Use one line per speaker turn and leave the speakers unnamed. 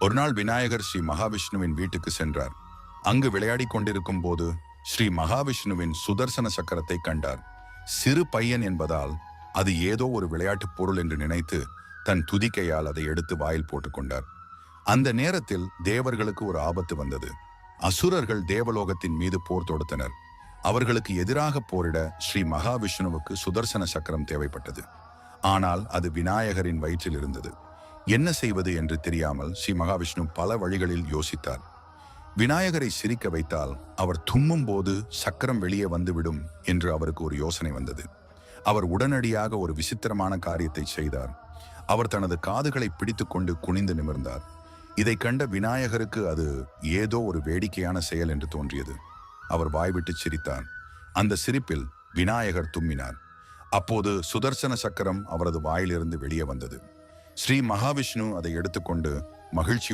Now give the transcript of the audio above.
ஒரு நாள் விநாயகர் ஸ்ரீ மகாவிஷ்ணுவின் வீட்டுக்கு சென்றார். அங்கு விளையாடிக் கொண்டிருக்கும் போது ஸ்ரீ மகாவிஷ்ணுவின் சுதர்சன சக்கரத்தை கண்டார். சிறு பையன் என்பதால் அது ஏதோ ஒரு விளையாட்டுப் பொருள் என்று நினைத்து தன் துதிக்கையால் அதை எடுத்து வாயில் போட்டுக்கொண்டார். அந்த நேரத்தில் தேவர்களுக்கு ஒரு ஆபத்து வந்தது. அசுரர்கள் தேவலோகத்தின் மீது போர் தொடுத்தனர். அவர்களுக்கு எதிராக போரிட ஸ்ரீ மகாவிஷ்ணுவுக்கு சுதர்சன சக்கரம் தேவைப்பட்டது. ஆனால் அது விநாயகரின் வயிற்றில் இருந்தது. என்ன செய்வது என்று தெரியாமல் ஸ்ரீ மகாவிஷ்ணு பல வழிகளில் யோசித்தார். விநாயகரை சிரிக்க வைத்தால் அவர் தும்மும் போது சக்கரம் வெளியே வந்துவிடும் என்று அவருக்கு ஒரு யோசனை வந்தது. அவர் உடனடியாக ஒரு விசித்திரமான காரியத்தை செய்தார். அவர் தனது காதுகளை பிடித்துக்கொண்டு குனிந்து நிமிர்ந்தார். இதை கண்ட விநாயகருக்கு அது ஏதோ ஒரு வேடிக்கையான செயல் என்று தோன்றியது. அவர் வாய்விட்டு சிரித்தார். அந்த சிரிப்பில் விநாயகர் தும்மினார். அப்போது சுதர்சன சக்கரம் அவரது வாயிலிருந்து வெளியே வந்தது. ஸ்ரீ மகாவிஷ்ணு அதை எடுத்துக்கொண்டு மகிழ்ச்சியுடன்